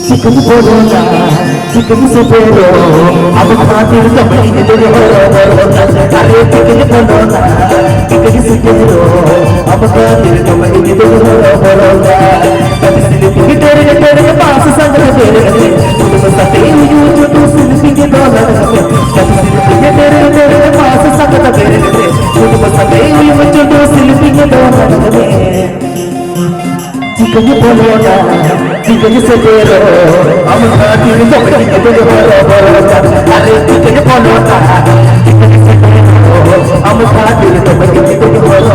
chicken बोलोना chicken से बोलो अब खातिर कबड़ी ने तेरे हो अरे चिकन बोलोना चिकन से बोलो अब खातिर कबड़ी ने तेरे हो कभी सिर्फ तेरे पास संग तेरे तुम सते यू जो तू सिर्फ के डॉलर कभी सिर्फ तेरे पास संग तेरे तुम सते यू जो तू सिर्फ के डॉलर चिकन बोलोना चिकन से तेरो हम खातिर कबड़ी ने तेरे हो अरे चिकन बोलोना चिकन से तेरो हम खातिर कबड़ी ने तेरे हो